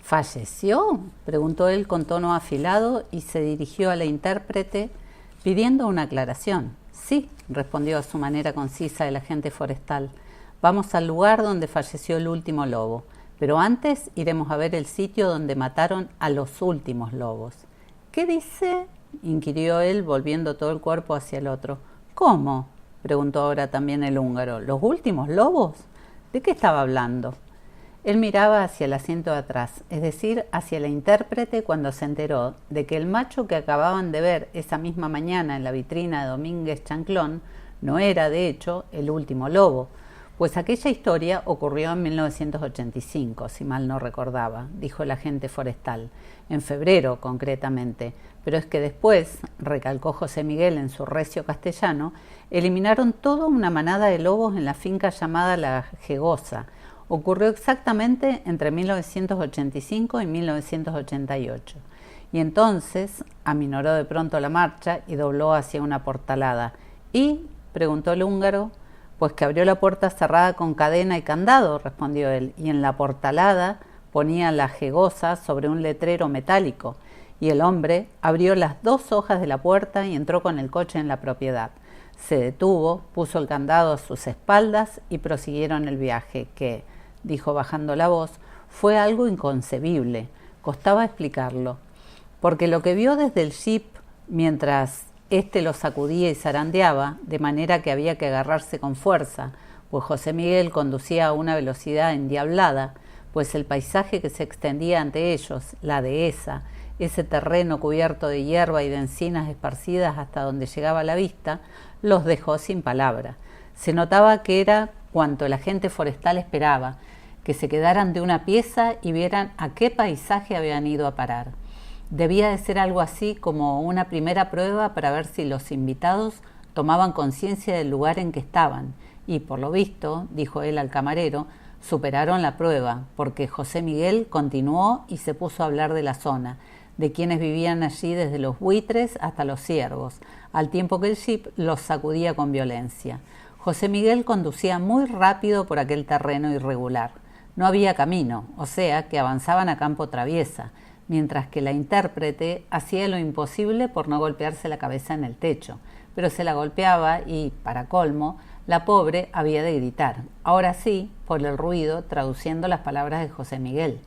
¿Falleció?, preguntó él con tono afilado y se dirigió a la intérprete pidiendo una aclaración. Sí, respondió a su manera concisa el agente forestal. Vamos al lugar donde falleció el último lobo, pero antes iremos a ver el sitio donde mataron a los últimos lobos. ¿Qué dice?, inquirió él, volviendo todo el cuerpo hacia el otro. ¿Cómo?, preguntó ahora también el húngaro. ¿Los últimos lobos? ¿De qué estaba hablando? Él miraba hacia el asiento de atrás, es decir, hacia la intérprete, cuando se enteró de que el macho que acababan de ver esa misma mañana en la vitrina de Domínguez Chanclón no era, de hecho, el último lobo, pues aquella historia ocurrió en 1985, si mal no recordaba, dijo el agente forestal, en febrero concretamente, pero es que después, recalcó José Miguel en su recio castellano, eliminaron toda una manada de lobos en la finca llamada La Jegosa. Ocurrió exactamente entre 1985 y 1988. Y entonces aminoró de pronto la marcha y dobló hacia una portalada. ¿Y?, preguntó el húngaro. Pues que abrió la puerta cerrada con cadena y candado, respondió él, y en la portalada ponía La Jegosa sobre un letrero metálico, y el hombre abrió las 2 hojas de la puerta y entró con el coche en la propiedad. Se detuvo, puso el candado a sus espaldas y prosiguieron el viaje, que, dijo bajando la voz, fue algo inconcebible. Costaba explicarlo, porque lo que vio desde el jeep mientras éste lo sacudía y zarandeaba, de manera que había que agarrarse con fuerza, pues José Miguel conducía a una velocidad endiablada, pues el paisaje que se extendía ante ellos, la dehesa, ese terreno cubierto de hierba y de encinas esparcidas hasta donde llegaba la vista, los dejó sin palabra. Se notaba que era cuanto el agente forestal esperaba, que se quedaran de una pieza y vieran a qué paisaje habían ido a parar. Debía de ser algo así como una primera prueba para ver si los invitados tomaban conciencia del lugar en que estaban y, por lo visto, dijo él al camarero, superaron la prueba, porque José Miguel continuó y se puso a hablar de la zona, de quienes vivían allí desde los buitres hasta los ciervos, al tiempo que el jeep los sacudía con violencia. José Miguel conducía muy rápido por aquel terreno irregular. No había camino, o sea que avanzaban a campo traviesa, mientras que la intérprete hacía lo imposible por no golpearse la cabeza en el techo, pero se la golpeaba y, para colmo, la pobre había de gritar, ahora sí, por el ruido, traduciendo las palabras de José Miguel,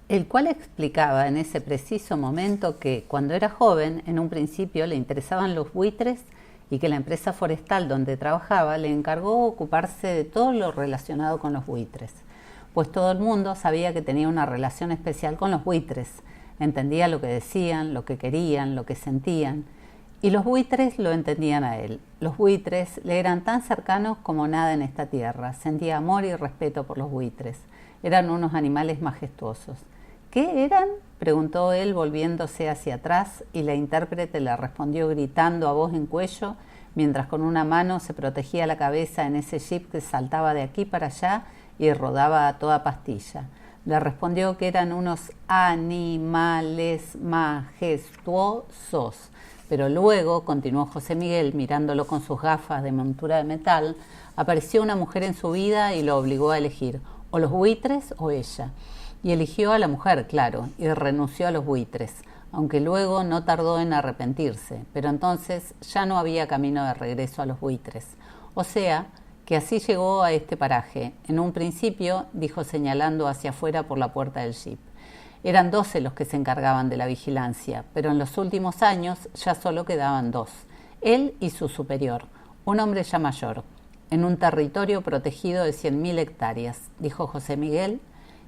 el cual explicaba en ese preciso momento que, cuando era joven, en un principio le interesaban los buitres y que la empresa forestal donde trabajaba le encargó ocuparse de todo lo relacionado con los buitres, pues todo el mundo sabía que tenía una relación especial con los buitres. Entendía lo que decían, lo que querían, lo que sentían, y los buitres lo entendían a él. Los buitres le eran tan cercanos como nada en esta tierra. Sentía amor y respeto por los buitres. Eran unos animales majestuosos. ¿Qué eran?, preguntó él volviéndose hacia atrás, y la intérprete le respondió gritando a voz en cuello, mientras con una mano se protegía la cabeza en ese jeep que saltaba de aquí para allá y rodaba a toda pastilla. Le respondió que eran unos animales majestuosos, pero luego, continuó José Miguel mirándolo con sus gafas de montura de metal, apareció una mujer en su vida y lo obligó a elegir, o los buitres o ella. Y eligió a la mujer, claro, y renunció a los buitres, aunque luego no tardó en arrepentirse, pero entonces ya no había camino de regreso a los buitres. O sea, que así llegó a este paraje. En un principio, dijo señalando hacia afuera por la puerta del jeep. Eran 12 los que se encargaban de la vigilancia, pero en los últimos años ya solo quedaban 2, él y su superior, un hombre ya mayor, en un territorio protegido de 100.000 hectáreas, dijo José Miguel,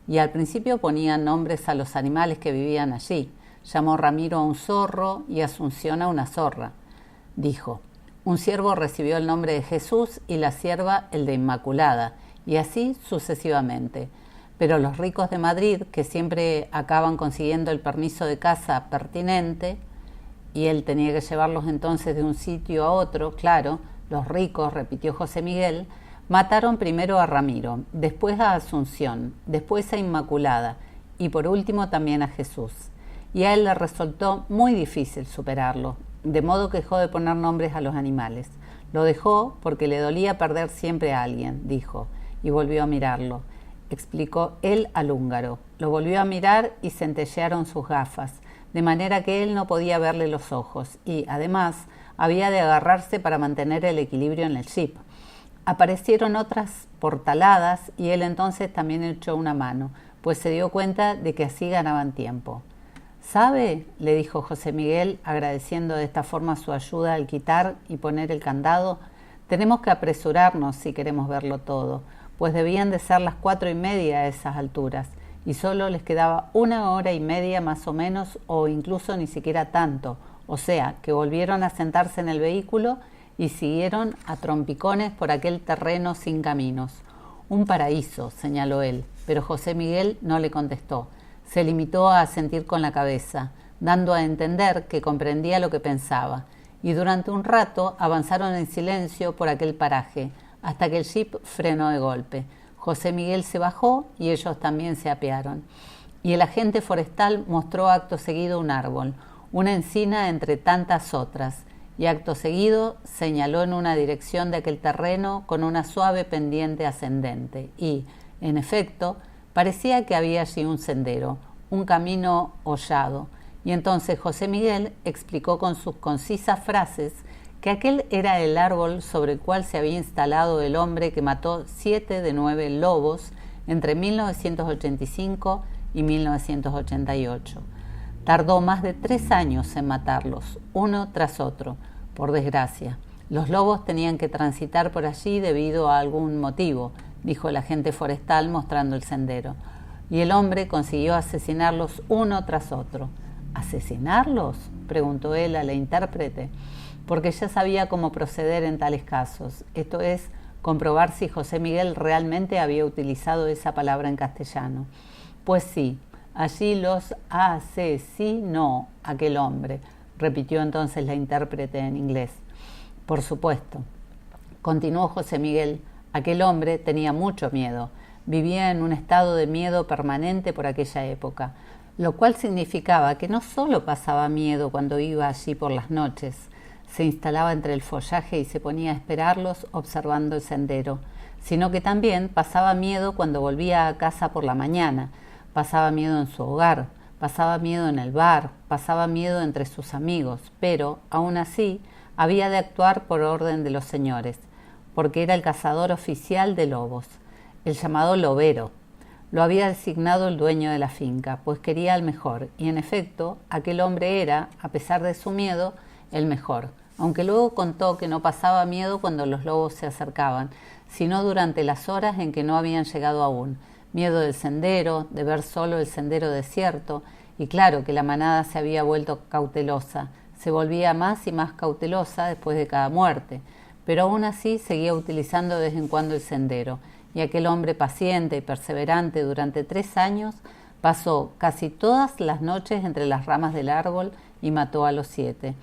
y al principio ponían nombres a los animales que vivían allí. Llamó Ramiro a un zorro y Asunción a una zorra, dijo. Un ciervo recibió el nombre de Jesús y la cierva el de Inmaculada, y así sucesivamente. Pero los ricos de Madrid, que siempre acaban consiguiendo el permiso de caza pertinente, y él tenía que llevarlos entonces de un sitio a otro, claro, los ricos, repitió José Miguel, mataron primero a Ramiro, después a Asunción, después a Inmaculada, y por último también a Jesús. Y a él le resultó muy difícil superarlo, de modo que dejó de poner nombres a los animales. Lo dejó porque le dolía perder siempre a alguien, dijo, y volvió a mirarlo. Explicó él al húngaro. lo volvió a mirar y centellearon sus gafas, de manera que él no podía verle los ojos y, además, había de agarrarse para mantener el equilibrio en el jeep. Aparecieron otras portaladas y él entonces también echó una mano, pues se dio cuenta de que así ganaban tiempo. ¿Sabe?, le dijo José Miguel, agradeciendo de esta forma su ayuda al quitar y poner el candado. Tenemos que apresurarnos si queremos verlo todo, pues debían de ser las 4:30 a esas alturas, y solo les quedaba 1 hora y media más o menos, o incluso ni siquiera tanto, o sea, que volvieron a sentarse en el vehículo y siguieron a trompicones por aquel terreno sin caminos. Un paraíso, señaló él, pero José Miguel no le contestó. Se limitó a asentir con la cabeza, dando a entender que comprendía lo que pensaba, y durante un rato avanzaron en silencio por aquel paraje, hasta que el jeep frenó de golpe. José Miguel se bajó y ellos también se apearon. Y el agente forestal mostró acto seguido un árbol, una encina entre tantas otras, y acto seguido señaló en una dirección de aquel terreno con una suave pendiente ascendente, y, en efecto, parecía que había allí un sendero, un camino hollado, y entonces José Miguel explicó con sus concisas frases que aquel era el árbol sobre el cual se había instalado el hombre que mató 7 de 9 lobos entre 1985 y 1988. Tardó más de 3 años en matarlos, uno tras otro, por desgracia. Los lobos tenían que transitar por allí debido a algún motivo, dijo el agente forestal mostrando el sendero. Y el hombre consiguió asesinarlos uno tras otro. ¿Asesinarlos?, preguntó él a la intérprete, porque ya sabía cómo proceder en tales casos, esto es, comprobar si José Miguel realmente había utilizado esa palabra en castellano. Pues sí, allí los asesinó aquel hombre, repitió entonces la intérprete en inglés. Por supuesto, continuó José Miguel, aquel hombre tenía mucho miedo, vivía en un estado de miedo permanente por aquella época, lo cual significaba que no solo pasaba miedo cuando iba allí por las noches, se instalaba entre el follaje y se ponía a esperarlos observando el sendero, sino que también pasaba miedo cuando volvía a casa por la mañana, pasaba miedo en su hogar, pasaba miedo en el bar, pasaba miedo entre sus amigos, pero, aún así, había de actuar por orden de los señores, porque era el cazador oficial de lobos, el llamado lobero. Lo había designado el dueño de la finca, pues quería al mejor, y en efecto, aquel hombre era, a pesar de su miedo, el mejor, aunque luego contó que no pasaba miedo cuando los lobos se acercaban, sino durante las horas en que no habían llegado aún, miedo del sendero, de ver solo el sendero desierto, y claro que la manada se había vuelto cautelosa, se volvía más y más cautelosa después de cada muerte, pero aún así seguía utilizando de vez en cuando el sendero, y aquel hombre paciente y perseverante durante 3 años pasó casi todas las noches entre las ramas del árbol y mató a los 7.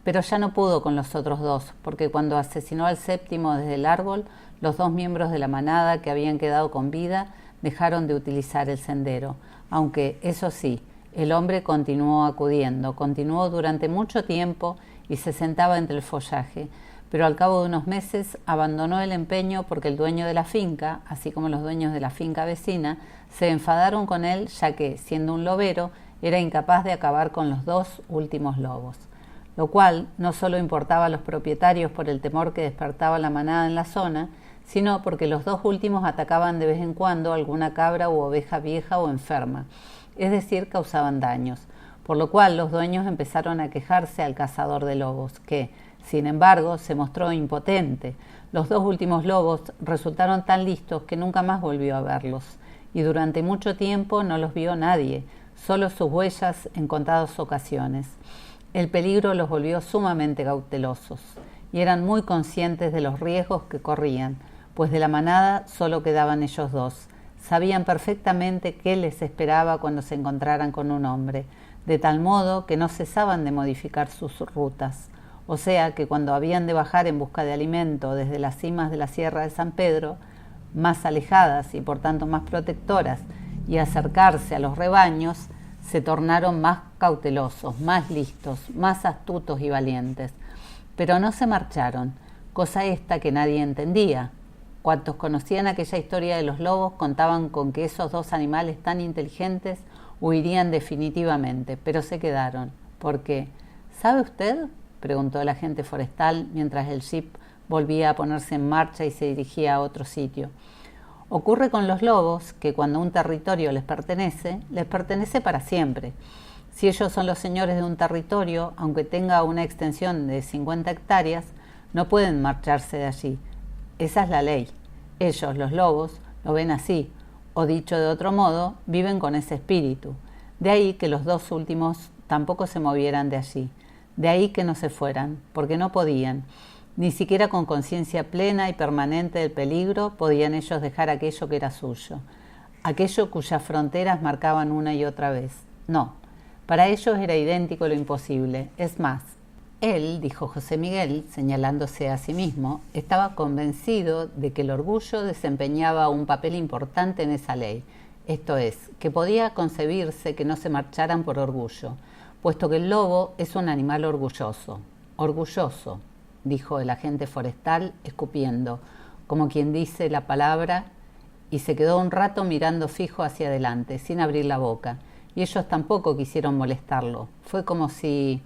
Pero ya no pudo con los otros 2, porque cuando asesinó al 7º desde el árbol, los 2 miembros de la manada que habían quedado con vida dejaron de utilizar el sendero, aunque, eso sí, el hombre continuó acudiendo, continuó durante mucho tiempo y se sentaba entre el follaje, pero al cabo de unos meses abandonó el empeño porque el dueño de la finca, así como los dueños de la finca vecina, se enfadaron con él ya que, siendo un lobero, era incapaz de acabar con los 2 últimos lobos, lo cual no solo importaba a los propietarios por el temor que despertaba la manada en la zona, sino porque los 2 últimos atacaban de vez en cuando alguna cabra u oveja vieja o enferma, es decir, causaban daños, por lo cual los dueños empezaron a quejarse al cazador de lobos, que, sin embargo, se mostró impotente. Los 2 últimos lobos resultaron tan listos que nunca más volvió a verlos, y durante mucho tiempo no los vio nadie, solo sus huellas en contadas ocasiones. El peligro los volvió sumamente cautelosos, y eran muy conscientes de los riesgos que corrían, pues de la manada solo quedaban ellos 2. Sabían perfectamente qué les esperaba cuando se encontraran con un hombre, de tal modo que no cesaban de modificar sus rutas. O sea que cuando habían de bajar en busca de alimento desde las cimas de la Sierra de San Pedro, más alejadas y por tanto más protectoras, y acercarse a los rebaños, se tornaron más cautelosos, más listos, más astutos y valientes. Pero no se marcharon, cosa esta que nadie entendía. Cuantos conocían aquella historia de los lobos contaban con que esos dos animales tan inteligentes huirían definitivamente, pero se quedaron. ¿Por qué? ¿Sabe usted?, preguntó el agente forestal mientras el jeep volvía a ponerse en marcha y se dirigía a otro sitio. Ocurre con los lobos que cuando un territorio les pertenece para siempre. Si ellos son los señores de un territorio, aunque tenga una extensión de 50 hectáreas, no pueden marcharse de allí. Esa es la ley. Ellos, los lobos, lo ven así, o dicho de otro modo, viven con ese espíritu. De ahí que los dos últimos tampoco se movieran de allí. De ahí que no se fueran, porque no podían. Ni siquiera con conciencia plena y permanente del peligro podían ellos dejar aquello que era suyo, aquello cuyas fronteras marcaban una y otra vez. No, para ellos era idéntico lo imposible. Es más, él, dijo José Miguel, señalándose a sí mismo, estaba convencido de que el orgullo desempeñaba un papel importante en esa ley, esto es, que podía concebirse que no se marcharan por orgullo, puesto que el lobo es un animal orgulloso. Orgulloso, dijo el agente forestal, escupiendo, como quien dice la palabra, y se quedó un rato mirando fijo hacia adelante, sin abrir la boca, y ellos tampoco quisieron molestarlo. Fue como si,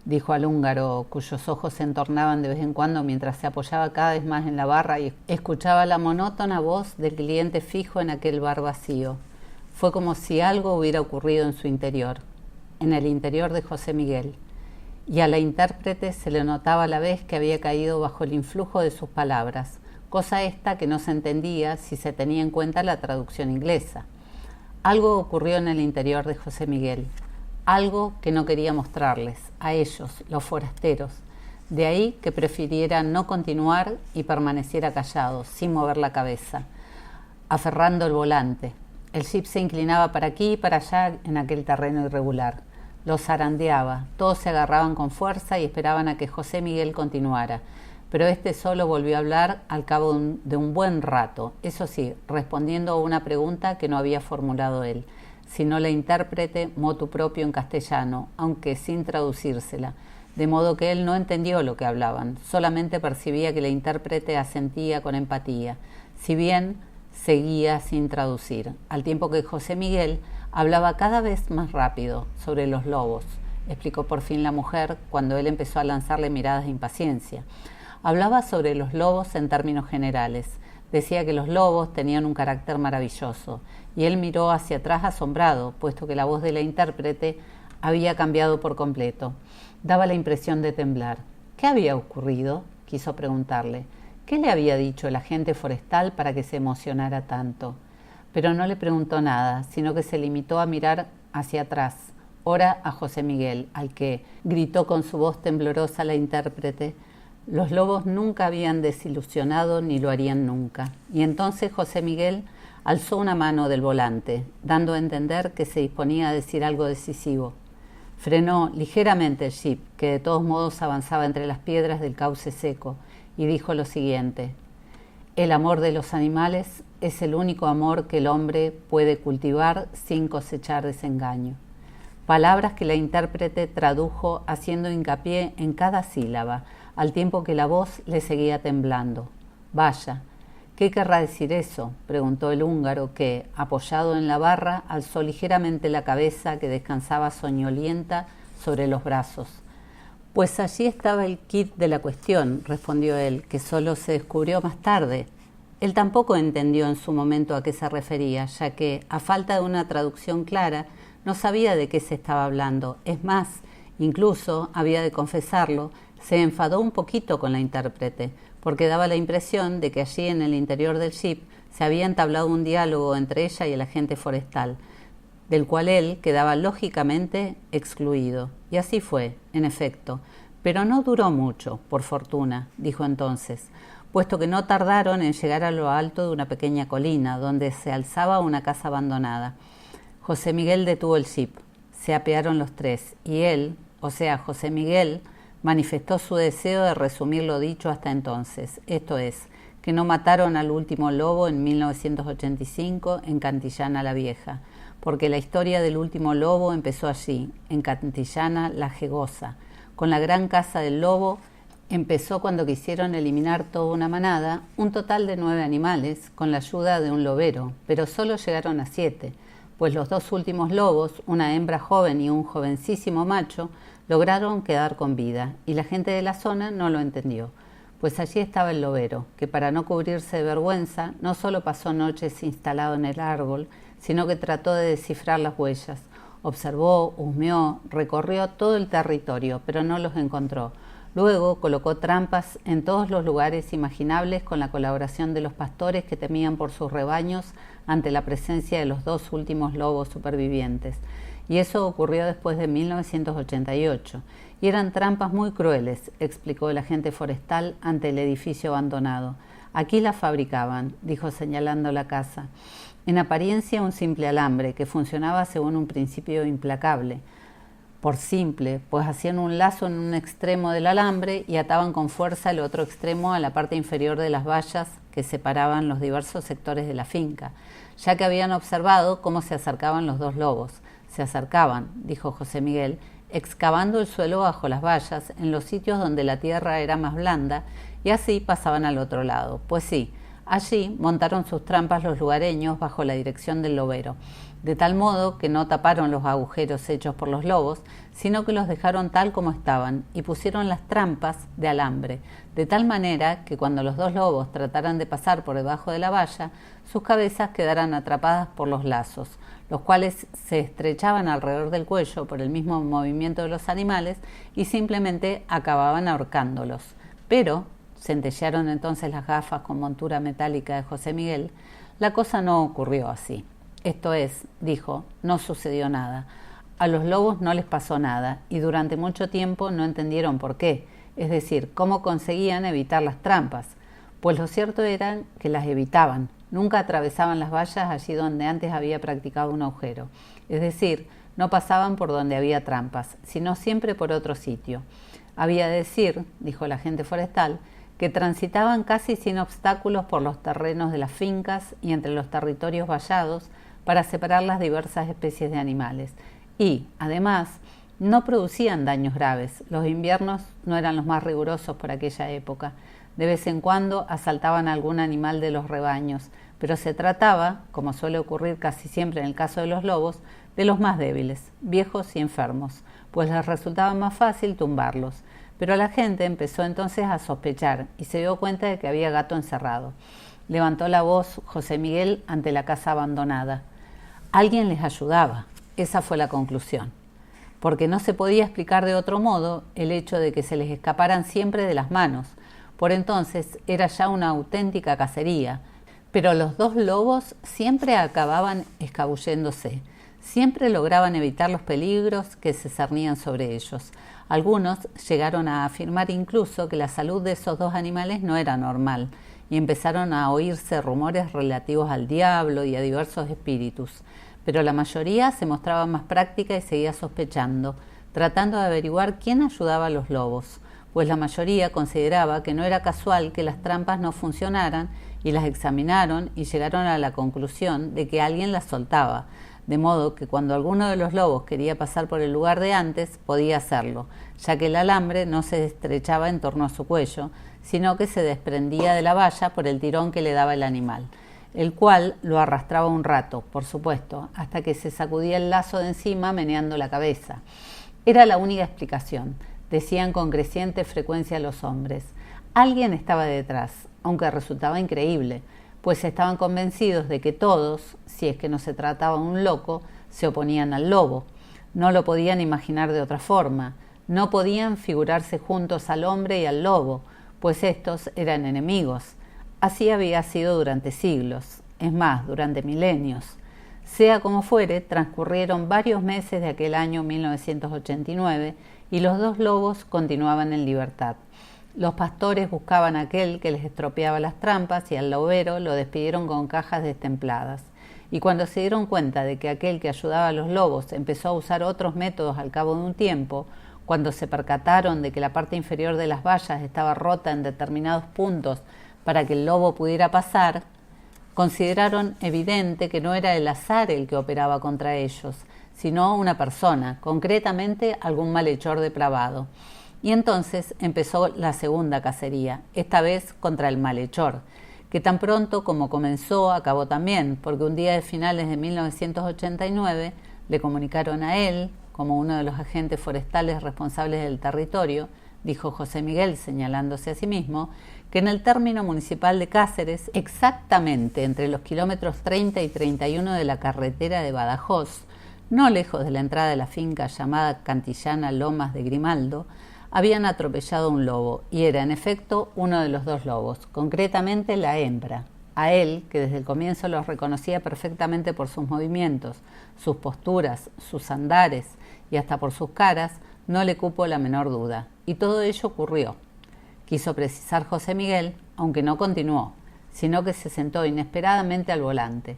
dijo al húngaro, cuyos ojos se entornaban de vez en cuando mientras se apoyaba cada vez más en la barra y escuchaba la monótona voz del cliente fijo en aquel bar vacío. Fue como si algo hubiera ocurrido en su interior, en el interior de José Miguel, y a la intérprete se le notaba a la vez que había caído bajo el influjo de sus palabras, cosa esta que no se entendía si se tenía en cuenta la traducción inglesa. Algo ocurrió en el interior de José Miguel, algo que no quería mostrarles, a ellos, los forasteros. De ahí que prefiriera no continuar y permaneciera callado, sin mover la cabeza, aferrando el volante. El jeep se inclinaba para aquí y para allá en aquel terreno irregular. Los zarandeaba, todos se agarraban con fuerza y esperaban a que José Miguel continuara. Pero este solo volvió a hablar al cabo de un buen rato, eso sí, respondiendo a una pregunta que no había formulado él, sino la intérprete motu propio en castellano, aunque sin traducírsela, de modo que él no entendió lo que hablaban, solamente percibía que la intérprete asentía con empatía, si bien seguía sin traducir, al tiempo que José Miguel hablaba cada vez más rápido sobre los lobos, explicó por fin la mujer cuando él empezó a lanzarle miradas de impaciencia. Hablaba sobre los lobos en términos generales. Decía que los lobos tenían un carácter maravilloso, y él miró hacia atrás asombrado, puesto que la voz de la intérprete había cambiado por completo. Daba la impresión de temblar. ¿Qué había ocurrido?, quiso preguntarle. ¿Qué le había dicho el agente forestal para que se emocionara tanto? Pero no le preguntó nada, sino que se limitó a mirar hacia atrás, ora a José Miguel, al que gritó con su voz temblorosa la intérprete. Los lobos nunca habían desilusionado ni lo harían nunca. Y entonces José Miguel alzó una mano del volante, dando a entender que se disponía a decir algo decisivo. Frenó ligeramente el jeep, que de todos modos avanzaba entre las piedras del cauce seco, y dijo lo siguiente: el amor de los animales es el único amor que el hombre puede cultivar sin cosechar desengaño. Palabras que la intérprete tradujo haciendo hincapié en cada sílaba, al tiempo que la voz le seguía temblando. Vaya, ¿qué querrá decir eso?, preguntó el húngaro que, apoyado en la barra, alzó ligeramente la cabeza que descansaba soñolienta sobre los brazos. Pues allí estaba el quid de la cuestión, respondió él, que solo se descubrió más tarde. Él tampoco entendió en su momento a qué se refería, ya que, a falta de una traducción clara, no sabía de qué se estaba hablando. Es más, incluso, había de confesarlo, se enfadó un poquito con la intérprete, porque daba la impresión de que allí en el interior del jeep se había entablado un diálogo entre ella y el agente forestal, del cual él quedaba lógicamente excluido. Y así fue, en efecto, pero no duró mucho, por fortuna, dijo entonces, puesto que no tardaron en llegar a lo alto de una pequeña colina, donde se alzaba una casa abandonada. José Miguel detuvo el jeep, se apearon los tres, y él, o sea, José Miguel, manifestó su deseo de resumir lo dicho hasta entonces, esto es, que no mataron al último lobo en 1985 en Cantillana la Vieja, porque la historia del último lobo empezó allí, en Cantillana la Jegosa, con la gran casa del lobo Empezó cuando quisieron eliminar toda una manada, un total de 9 animales, con la ayuda de un lobero, pero solo llegaron a 7, pues los 2 últimos lobos, una hembra joven y un jovencísimo macho, lograron quedar con vida, y la gente de la zona no lo entendió, pues allí estaba el lobero, que para no cubrirse de vergüenza, no solo pasó noches instalado en el árbol, sino que trató de descifrar las huellas. Observó, husmeó, recorrió todo el territorio, pero no los encontró. Luego colocó trampas en todos los lugares imaginables con la colaboración de los pastores que temían por sus rebaños ante la presencia de los 2 últimos lobos supervivientes. Y eso ocurrió después de 1988. Y eran trampas muy crueles, explicó el agente forestal ante el edificio abandonado. Aquí las fabricaban, dijo señalando la casa. En apariencia un simple alambre que funcionaba según un principio implacable. Por simple, pues hacían un lazo en un extremo del alambre y ataban con fuerza el otro extremo a la parte inferior de las vallas que separaban los diversos sectores de la finca, ya que habían observado cómo se acercaban los 2 lobos. Se acercaban, dijo José Miguel, excavando el suelo bajo las vallas en los sitios donde la tierra era más blanda y así pasaban al otro lado. Pues sí, allí montaron sus trampas los lugareños bajo la dirección del lobero, de tal modo que no taparon los agujeros hechos por los lobos, sino que los dejaron tal como estaban y pusieron las trampas de alambre, de tal manera que cuando los 2 lobos trataran de pasar por debajo de la valla, sus cabezas quedaran atrapadas por los lazos, los cuales se estrechaban alrededor del cuello por el mismo movimiento de los animales y simplemente acababan ahorcándolos. Pero, centellearon entonces las gafas con montura metálica de José Miguel, la cosa no ocurrió así. Esto es, dijo, no sucedió nada. A los lobos no les pasó nada y durante mucho tiempo no entendieron por qué, es decir, cómo conseguían evitar las trampas, pues lo cierto era que las evitaban, nunca atravesaban las vallas allí donde antes había practicado un agujero, es decir, no pasaban por donde había trampas, sino siempre por otro sitio. Había de decir, dijo el agente forestal, que transitaban casi sin obstáculos por los terrenos de las fincas y entre los territorios vallados para separar las diversas especies de animales. Y, además, no producían daños graves. Los inviernos no eran los más rigurosos por aquella época. De vez en cuando asaltaban a algún animal de los rebaños, pero se trataba, como suele ocurrir casi siempre en el caso de los lobos, de los más débiles, viejos y enfermos, pues les resultaba más fácil tumbarlos. Pero la gente empezó entonces a sospechar y se dio cuenta de que había gato encerrado. Levantó la voz José Miguel ante la casa abandonada. Alguien les ayudaba, esa fue la conclusión, porque no se podía explicar de otro modo el hecho de que se les escaparan siempre de las manos. Por entonces era ya una auténtica cacería, pero los 2 lobos siempre acababan escabulléndose, siempre lograban evitar los peligros que se cernían sobre ellos. Algunos llegaron a afirmar incluso que la salud de esos 2 animales no era normal, y empezaron a oírse rumores relativos al diablo y a diversos espíritus, pero la mayoría se mostraba más práctica y seguía sospechando, tratando de averiguar quién ayudaba a los lobos, pues la mayoría consideraba que no era casual que las trampas no funcionaran y las examinaron y llegaron a la conclusión de que alguien las soltaba, de modo que cuando alguno de los lobos quería pasar por el lugar de antes, podía hacerlo, ya que el alambre no se estrechaba en torno a su cuello, sino que se desprendía de la valla por el tirón que le daba el animal, el cual lo arrastraba un rato, por supuesto, hasta que se sacudía el lazo de encima meneando la cabeza. Era la única explicación, decían con creciente frecuencia los hombres. Alguien estaba detrás, aunque resultaba increíble, pues estaban convencidos de que todos, si es que no se trataba de un loco, se oponían al lobo. No lo podían imaginar de otra forma, no podían figurarse juntos al hombre y al lobo, pues estos eran enemigos. Así había sido durante siglos, es más, durante milenios. Sea como fuere, transcurrieron varios meses de aquel año 1989 y los 2 lobos continuaban en libertad. Los pastores buscaban a aquel que les estropeaba las trampas y al lobero lo despidieron con cajas destempladas. Y cuando se dieron cuenta de que aquel que ayudaba a los lobos empezó a usar otros métodos al cabo de un tiempo, cuando se percataron de que la parte inferior de las vallas estaba rota en determinados puntos para que el lobo pudiera pasar, consideraron evidente que no era el azar el que operaba contra ellos, sino una persona, concretamente algún malhechor depravado. Y entonces empezó la segunda cacería, esta vez contra el malhechor, que tan pronto como comenzó acabó también, porque un día de finales de 1989 le comunicaron a él, como uno de los agentes forestales responsables del territorio, dijo José Miguel señalándose a sí mismo, que en el término municipal de Cáceres, exactamente entre los kilómetros 30 y 31 de la carretera de Badajoz, no lejos de la entrada de la finca llamada Cantillana Lomas de Grimaldo, habían atropellado un lobo, y era en efecto uno de los dos lobos, concretamente la hembra. A él, que desde el comienzo los reconocía perfectamente por sus movimientos, sus posturas, sus andares y hasta por sus caras, no le cupo la menor duda. Y todo ello ocurrió. Quiso precisar José Miguel, aunque no continuó, sino que se sentó inesperadamente al volante.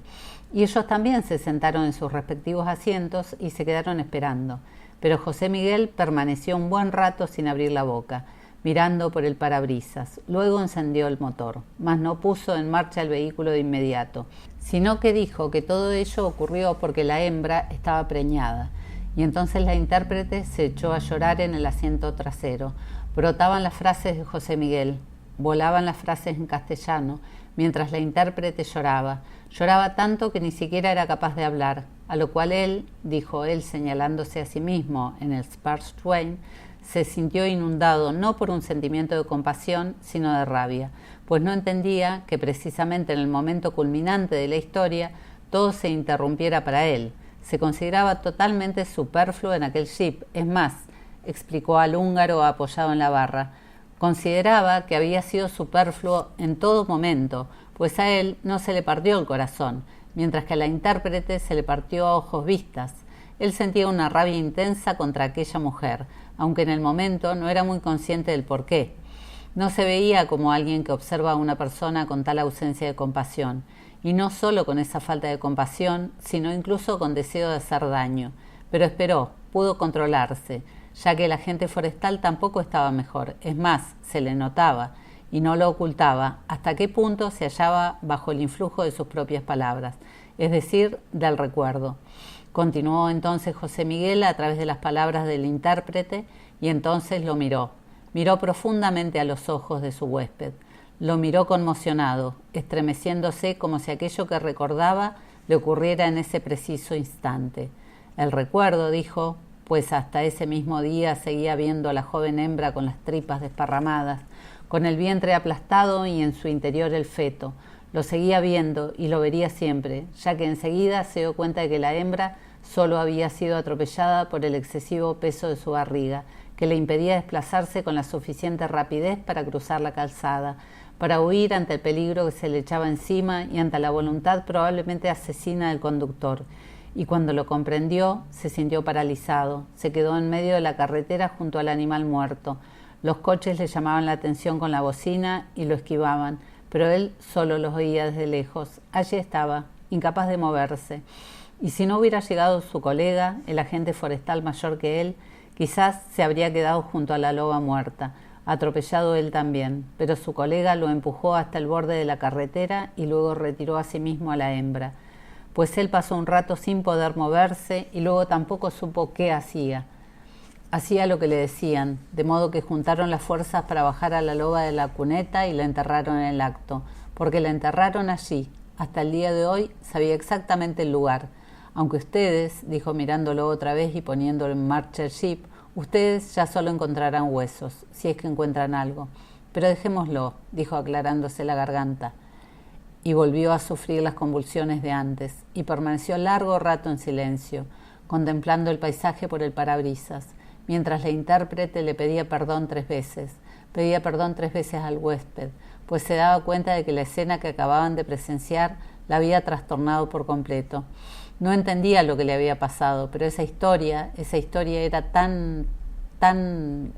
Y ellos también se sentaron en sus respectivos asientos y se quedaron esperando. Pero José Miguel permaneció un buen rato sin abrir la boca, mirando por el parabrisas. Luego encendió el motor, mas no puso en marcha el vehículo de inmediato, sino que dijo que todo ello ocurrió porque la hembra estaba preñada. Y entonces la intérprete se echó a llorar en el asiento trasero. Brotaban las frases de José Miguel, volaban las frases en castellano, mientras la intérprete lloraba. Lloraba tanto que ni siquiera era capaz de hablar, a lo cual él, dijo él señalándose a sí mismo en el Sparse Twain, se sintió inundado no por un sentimiento de compasión, sino de rabia, pues no entendía que precisamente en el momento culminante de la historia todo se interrumpiera para él. Se consideraba totalmente superfluo en aquel jeep. Es más, explicó al húngaro apoyado en la barra, consideraba que había sido superfluo en todo momento, pues a él no se le partió el corazón, mientras que a la intérprete se le partió a ojos vistas. Él sentía una rabia intensa contra aquella mujer, aunque en el momento no era muy consciente del porqué. No se veía como alguien que observa a una persona con tal ausencia de compasión, y no solo con esa falta de compasión, sino incluso con deseo de hacer daño. Pero esperó, pudo controlarse, ya que el agente forestal tampoco estaba mejor, es más, se le notaba, y no lo ocultaba, hasta qué punto se hallaba bajo el influjo de sus propias palabras, es decir, del recuerdo. Continuó entonces José Miguel a través de las palabras del intérprete, y entonces lo miró. Miró profundamente a los ojos de su huésped. Lo miró conmocionado, estremeciéndose como si aquello que recordaba le ocurriera en ese preciso instante. El recuerdo, dijo, pues hasta ese mismo día seguía viendo a la joven hembra con las tripas desparramadas, con el vientre aplastado y en su interior el feto. Lo seguía viendo y lo vería siempre, ya que enseguida se dio cuenta de que la hembra solo había sido atropellada por el excesivo peso de su barriga, que le impedía desplazarse con la suficiente rapidez para cruzar la calzada, para huir ante el peligro que se le echaba encima y ante la voluntad probablemente asesina del conductor. Y cuando lo comprendió, se sintió paralizado, se quedó en medio de la carretera junto al animal muerto. Los coches le llamaban la atención con la bocina y lo esquivaban, pero él solo los oía desde lejos. Allí estaba, incapaz de moverse. Y si no hubiera llegado su colega, el agente forestal mayor que él, quizás se habría quedado junto a la loba muerta, atropellado él también, pero su colega lo empujó hasta el borde de la carretera y luego retiró a sí mismo a la hembra, pues él pasó un rato sin poder moverse y luego tampoco supo qué hacía. Hacía lo que le decían, de modo que juntaron las fuerzas para bajar a la loba de la cuneta y la enterraron en el acto, porque la enterraron allí. Hasta el día de hoy sabía exactamente el lugar. Aunque ustedes, dijo mirándolo otra vez y poniéndolo en marcha el jeep, ustedes ya solo encontrarán huesos, si es que encuentran algo. Pero dejémoslo, dijo aclarándose la garganta. Y volvió a sufrir las convulsiones de antes, y permaneció largo rato en silencio, contemplando el paisaje por el parabrisas, mientras la intérprete le pedía perdón 3 veces. Pedía perdón 3 veces al huésped, pues se daba cuenta de que la escena que acababan de presenciar la había trastornado por completo. No entendía lo que le había pasado, pero esa historia era tan...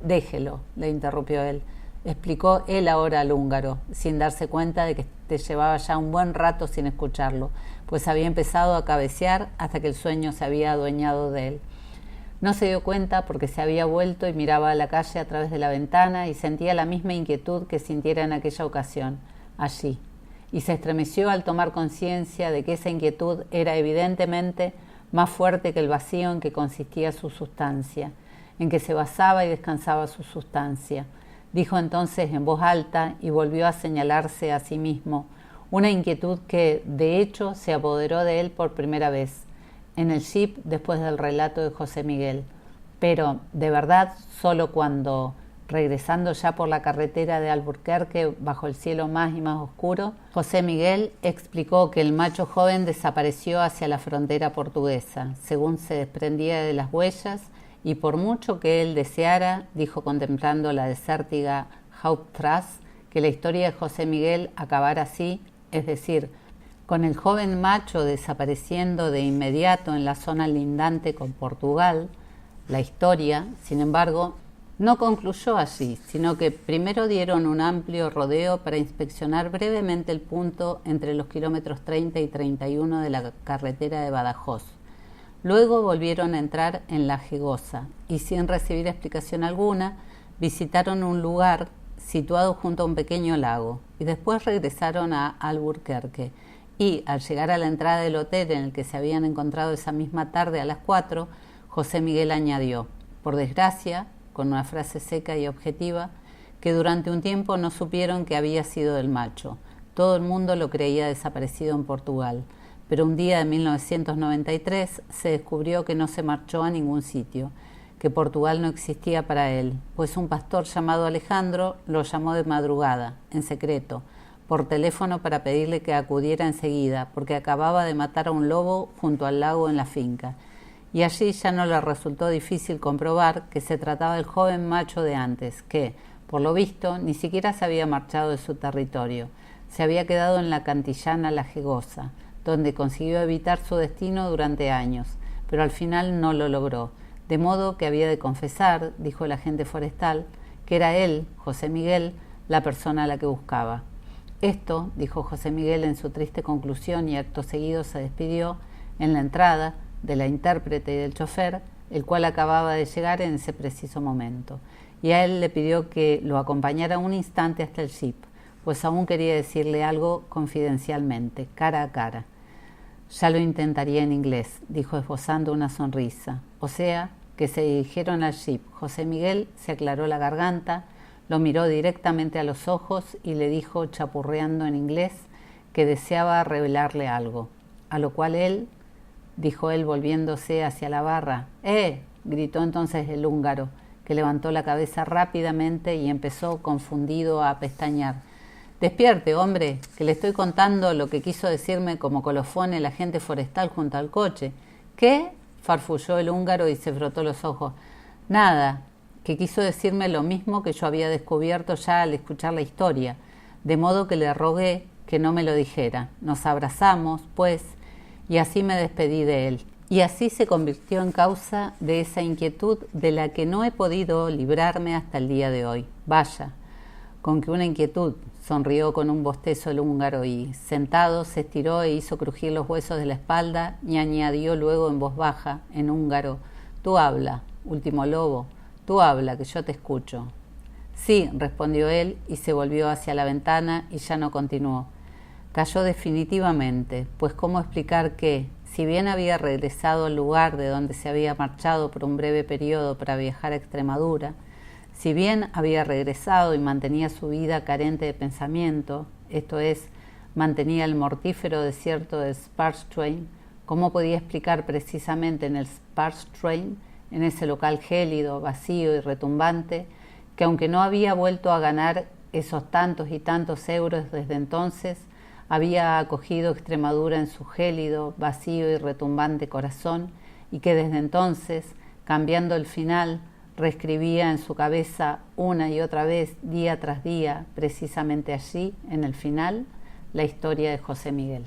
Déjelo, le interrumpió él. Explicó él ahora al húngaro, sin darse cuenta de que te llevaba ya un buen rato sin escucharlo, pues había empezado a cabecear hasta que el sueño se había adueñado de él. No se dio cuenta porque se había vuelto y miraba a la calle a través de la ventana y sentía la misma inquietud que sintiera en aquella ocasión, allí. Y se estremeció al tomar conciencia de que esa inquietud era evidentemente más fuerte que el vacío en que consistía su sustancia. en que se basaba y descansaba su sustancia. Dijo entonces en voz alta y volvió a señalarse a sí mismo una inquietud que, de hecho, se apoderó de él por primera vez, en el jeep después del relato de José Miguel, pero, de verdad, solo cuando, regresando ya por la carretera de Alburquerque bajo el cielo más y más oscuro, José Miguel explicó que el macho joven desapareció hacia la frontera portuguesa, según se desprendía de las huellas, y por mucho que él deseara, dijo contemplando la desértica Hauptstrasse, que la historia de José Miguel acabara así, es decir, con el joven macho desapareciendo de inmediato en la zona lindante con Portugal, la historia, sin embargo, no concluyó allí, sino que primero dieron un amplio rodeo para inspeccionar brevemente el punto entre los kilómetros 30 y 31 de la carretera de Badajoz. Luego volvieron a entrar en La Jegosa y, sin recibir explicación alguna, visitaron un lugar situado junto a un pequeño lago, y después regresaron a Alburquerque, y al llegar a la entrada del hotel en el que se habían encontrado esa misma tarde a las 4, José Miguel añadió, por desgracia, con una frase seca y objetiva, que durante un tiempo no supieron que había sido del macho. Todo el mundo lo creía desaparecido en Portugal, pero un día de 1993 se descubrió que no se marchó a ningún sitio, que Portugal no existía para él, pues un pastor llamado Alejandro lo llamó de madrugada, en secreto, por teléfono para pedirle que acudiera enseguida, porque acababa de matar a un lobo junto al lago en la finca, y allí ya no le resultó difícil comprobar que se trataba del joven macho de antes, que, por lo visto, ni siquiera se había marchado de su territorio, se había quedado en la Cantillana La Jegosa, donde consiguió evitar su destino durante años, pero al final no lo logró, de modo que había de confesar, dijo el agente forestal, que era él, José Miguel, la persona a la que buscaba. Esto, dijo José Miguel en su triste conclusión y acto seguido se despidió, en la entrada, de la intérprete y del chofer, el cual acababa de llegar en ese preciso momento, y a él le pidió que lo acompañara un instante hasta el jeep, pues aún quería decirle algo confidencialmente, cara a cara. Ya lo intentaría en inglés, dijo esbozando una sonrisa, o sea, que se dirigieron al jeep. José Miguel se aclaró la garganta, lo miró directamente a los ojos y le dijo, chapurreando en inglés, que deseaba revelarle algo, a lo cual él, dijo él volviéndose hacia la barra. Gritó entonces el húngaro, que levantó la cabeza rápidamente y empezó confundido a pestañear. Despierte, hombre, que le estoy contando lo que quiso decirme como colofón el agente forestal junto al coche. ¿Qué? Farfulló el húngaro y se frotó los ojos. Nada, que quiso decirme lo mismo que yo había descubierto ya al escuchar la historia, de modo que le rogué que no me lo dijera. Nos abrazamos, pues, y así me despedí de él. Y así se convirtió en causa de esa inquietud de la que no he podido librarme hasta el día de hoy. Vaya, con que una inquietud, sonrió con un bostezo el húngaro y, sentado, se estiró e hizo crujir los huesos de la espalda y añadió luego en voz baja, en húngaro, tú habla, último lobo, tú habla, que yo te escucho. Sí, respondió él y se volvió hacia la ventana y ya no continuó. Cayó definitivamente, pues cómo explicar que, si bien había regresado al lugar de donde se había marchado por un breve periodo para viajar a Extremadura, si bien había regresado y mantenía su vida carente de pensamiento, esto es, mantenía el mortífero desierto de Sparstream, ¿cómo podía explicar precisamente en el Sparstream, en ese local gélido, vacío y retumbante, que aunque no había vuelto a ganar esos tantos y tantos euros desde entonces, había acogido Extremadura en su gélido, vacío y retumbante corazón, y que desde entonces, cambiando el final, reescribía en su cabeza una y otra vez, día tras día, precisamente allí, en el final, la historia de José Miguel.